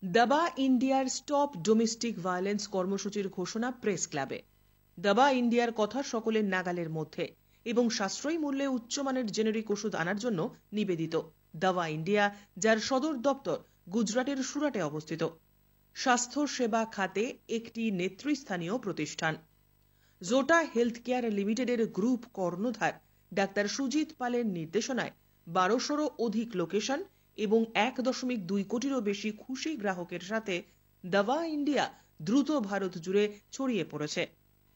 দাবা ইন্ডিয়ার stop domestic violence কর্মসূচির ঘোষণা প্রেস ক্লাবে। দাবা ইন্ডিয়ার কথা সকলের নাগালের মধ্যে এবং সাশ্রয়ী মূল্যে উচ্চমানের জেনেরিক ওষুধ আনার জন্য নিবেদিত দাবা ইন্ডিয়া, যার সদর দপ্তর গুজরাটের সুরাটে অবস্থিত, স্বাস্থ্য সেবা খাতে একটি নেতৃস্থানীয় প্রতিষ্ঠান। জোটা হেলথ কেয়ার লিমিটেডের গ্রুপ কর্ণধার ডাক্তার সুজিত পালের নির্দেশনায় 1200-রও অধিক লোকেশন এবং 1.2 কোটিরও বেশি খুশি গ্রাহকের সাথে দাবা ইন্ডিয়া দ্রুত ভারত জুড়ে ছড়িয়ে পড়েছে।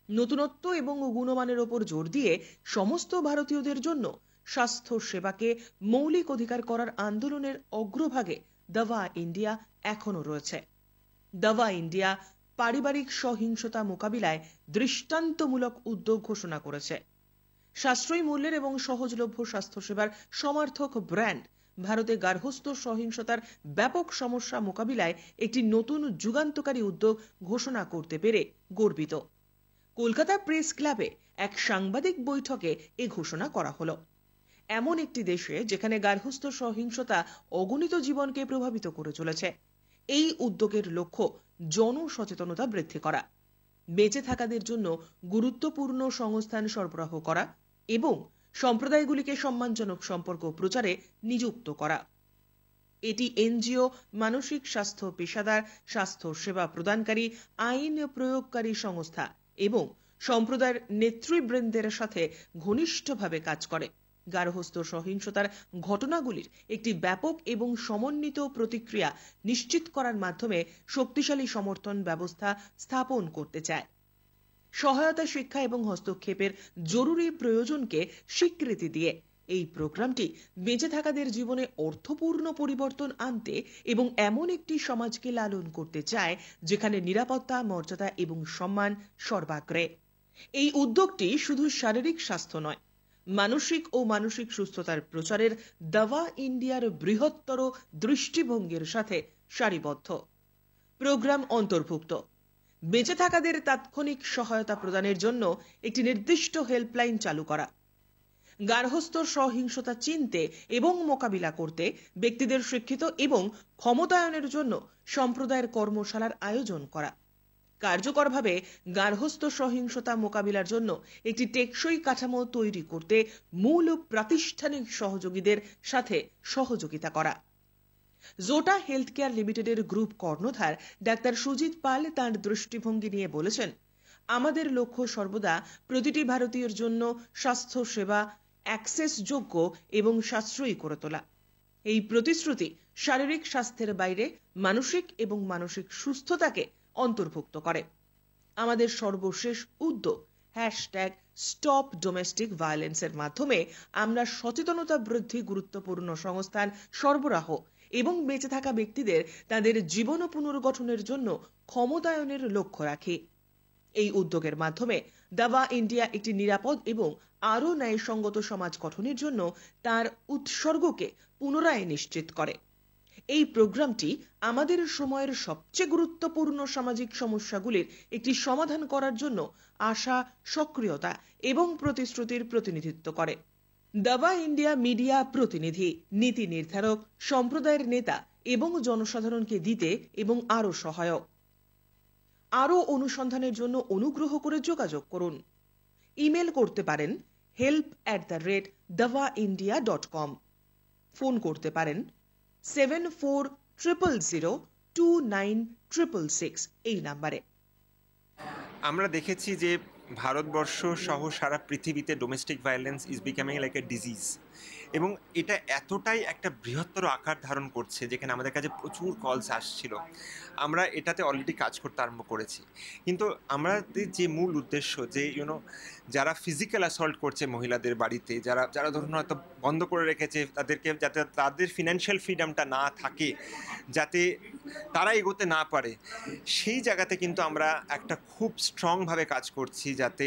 নতুনত্ব এবং গুণমানের ওপর জোর দিয়ে সমস্ত ভারতীয়দের জন্য স্বাস্থ্য সেবাকে মৌলিক অধিকার করার আন্দোলনের অগ্রভাগে দাবা ইন্ডিয়া এখনো রয়েছে। দাবা ইন্ডিয়া পারিবারিক সহিংসতা মোকাবিলায় দৃষ্টান্তমূলক উদ্যোগ ঘোষণা করেছে। সাশ্রয়ী মূল্যের এবং সহজলভ্য স্বাস্থ্যসেবার সমার্থক ব্র্যান্ড ভারতে গার্হস্থ্য সহিংসতার ব্যাপক সমস্যা মোকাবিলায় একটি নতুন যুগান্তকারী উদ্যোগ ঘোষণা করতে পেরে গর্বিত। কলকাতা প্রেস ক্লাবে এক সাংবাদিক বৈঠকে এ ঘোষণা করা হলো। এমন একটি দেশে যেখানে গার্হস্থ্য সহিংসতা অগণিত জীবনকে প্রভাবিত করে চলেছে, এই উদ্যোগের লক্ষ্য জনসচেতনতা বৃদ্ধি করা, বেঁচে থাকাদের জন্য গুরুত্বপূর্ণ সংস্থান সরবরাহ করা এবং সম্প্রদায়গুলিকে সম্মানজনক সম্পর্ক প্রচারে নিযুক্ত করা। এটি এনজিও, মানসিক স্বাস্থ্য পেশাদার, স্বাস্থ্য সেবা প্রদানকারী, আইন প্রয়োগকারী সংস্থা এবং সম্প্রদায়ের নেতৃবৃন্দের সাথে ঘনিষ্ঠভাবে কাজ করে গার্হস্থ্য সহিংসতার ঘটনাগুলির একটি ব্যাপক এবং সমন্বিত প্রতিক্রিয়া নিশ্চিত করার মাধ্যমে শক্তিশালী সমর্থন ব্যবস্থা স্থাপন করতে চায়। সহায়তা, শিক্ষা এবং হস্তক্ষেপের জরুরি প্রয়োজনকে স্বীকৃতি দিয়ে এই প্রোগ্রামটি বেঁচে থাকাদের জীবনে অর্থপূর্ণ পরিবর্তন আনতে এবং এমন একটি সমাজকে লালন করতে চায় যেখানে নিরাপত্তা, মর্যাদা এবং সম্মান সর্বাগ্রে। এই উদ্যোগটি শুধু শারীরিক স্বাস্থ্য নয়, মানসিক ও মানসিক সুস্থতার প্রচারের দাবা ইন্ডিয়ার বৃহত্তর দৃষ্টিভঙ্গির সাথে সারিবদ্ধ। প্রোগ্রাম অন্তর্ভুক্ত বেঁচে থাকাদের তাৎক্ষণিক সহায়তা প্রদানের জন্য একটি নির্দিষ্ট হেল্পলাইন চালু করা, গার্হস্থ্য সহিংসতা চিনতে এবং মোকাবিলা করতে ব্যক্তিদের শিক্ষিত এবং ক্ষমতায়নের জন্য সম্প্রদায়ের কর্মশালার আয়োজন করা, কার্যকরভাবে গার্হস্থ্য সহিংসতা মোকাবিলার জন্য একটি টেকসই কাঠামো তৈরি করতে মূল প্রাতিষ্ঠানিক সহযোগীদের সাথে সহযোগিতা করা। জোটা হেলথ কেয়ার লিমিটেডের গ্রুপ কর্ণধার ডাক্তার সুজিত পাল তাঁর দৃষ্টিভঙ্গি নিয়ে বলেছেন, আমাদের লক্ষ্য সর্বদা প্রতিটি ভারতীয়ের জন্য স্বাস্থ্য সেবা অ্যাক্সেসযোগ্য এবং সাশ্রয়ী করে তোলা। এই প্রতিশ্রুতি শারীরিক স্বাস্থ্যের বাইরে মানসিক এবং মানসিক সুস্থতাকে অন্তর্ভুক্ত করে। আমাদের সর্বশেষ উদ্যোগ স্টপ ডোমেস্টিক ভায়োলেন্সের মাধ্যমে আমরা সচেতনতা বৃদ্ধি, গুরুত্বপূর্ণ সংস্থান সরবরাহ এবং বেঁচে থাকা ব্যক্তিদের তাদের জীবন পুনর্গঠনের জন্য ক্ষমতায়নের লক্ষ্য রাখি। এই উদ্যোগের মাধ্যমে দাবা ইন্ডিয়া একটি নিরাপদ এবং আরও ন্যায়সঙ্গত সমাজ গঠনের জন্য তার উৎসর্গকে পুনরায় নিশ্চিত করে। এই প্রোগ্রামটি আমাদের সময়ের সবচেয়ে গুরুত্বপূর্ণ সামাজিক সমস্যাগুলির একটি সমাধান করার জন্য আশা, সক্রিয়তা এবং প্রতিশ্রুতির প্রতিনিধিত্ব করে। দাবা ইন্ডিয়া মিডিয়া প্রতিনিধি, নীতি নির্ধারক, সম্প্রদায়ের নেতা এবং জনসাধারণকে দিতে এবং আরও সহায়ক। আরও অনুসন্ধানের জন্য অনুগ্রহ করে যোগাযোগ করুন। ইমেল করতে পারেন help@davaindia.com। ফোন করতে পারেন 7400029666 এই নাম্বারে। আমরা দেখেছি যে ভারতবর্ষ সহ সারা পৃথিবীতে domestic violence is becoming like a disease, এবং এটা এতটাই একটা বৃহত্তর আকার ধারণ করছে যেখানে আমাদের কাছে প্রচুর কলস আসছিল। আমরা এটাতে অলরেডি কাজ করতে আরম্ভ করেছি, কিন্তু আমাদের যে মূল উদ্দেশ্য যে যারা ফিজিক্যাল অ্যাসল্ট করছে মহিলাদের বাড়িতে, যারা ধরুন হয়তো বন্ধ করে রেখেছে তাদেরকে, যাতে তাদের ফিনান্সিয়াল ফ্রিডমটা না থাকে, যাতে তারা এগোতে না পারে, সেই জায়গাতে কিন্তু আমরা একটা খুব স্ট্রংভাবে কাজ করছি যাতে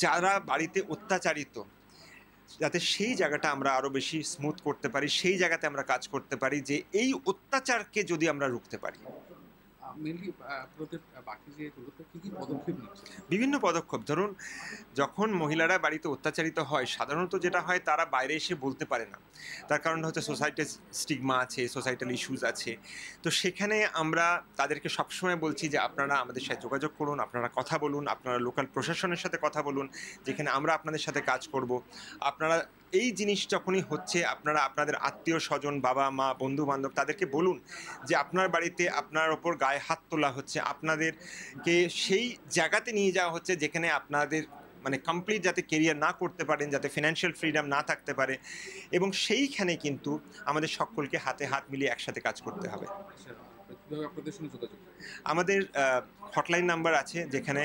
যারা বাড়িতে অত্যাচারিত, যাতে সেই জায়গাটা আমরা আরও বেশি স্মুথ করতে পারি, সেই জায়গাতে আমরা কাজ করতে পারি যে এই অত্যাচারকে যদি আমরা রুখতে পারি। মেইনলি আপনাদের বাকি যেগুলোতে কি পদক্ষেপ নিচ্ছে? বিভিন্ন পদক্ষেপ ধরুন, যখন মহিলারা বাড়িতে অত্যাচারিত হয় সাধারণত যেটা হয় তারা বাইরে এসে বলতে পারে না। তার কারণ হচ্ছে সোসাইটির স্টিগমা আছে, সোসাইটাল ইস্যুস আছে। তো সেখানে আমরা তাদেরকে সবসময় বলছি যে আপনারা আমাদের সাথে যোগাযোগ করুন, আপনারা কথা বলুন, আপনারা লোকাল প্রশাসনের সাথে কথা বলুন, যেখানে আমরা আপনাদের সাথে কাজ করব। আপনারা এই জিনিস যখনই হচ্ছে আপনারা আপনাদের আত্মীয় স্বজন, বাবা মা, বন্ধু বান্ধব তাদেরকে বলুন যে আপনার বাড়িতে আপনার ওপর গায়ে হাত তোলা হচ্ছে, আপনাদেরকে সেই জায়গাতে নিয়ে যাওয়া হচ্ছে যেখানে আপনাদের মানে কমপ্লিট যাতে কেরিয়ার না করতে পারেন, যাতে ফিনান্সিয়াল ফ্রিডম না থাকতে পারে, এবং সেইখানে কিন্তু আমাদের সকলকে হাতে হাত মিলিয়ে একসাথে কাজ করতে হবে। কিভাবে আপনাদের সঙ্গে যোগাযোগ? আমাদের হটলাইন নাম্বার আছে যেখানে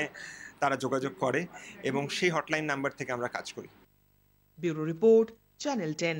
তারা যোগাযোগ করে এবং সেই হটলাইন নাম্বার থেকে আমরা কাজ করি। Bureau report, channel 10।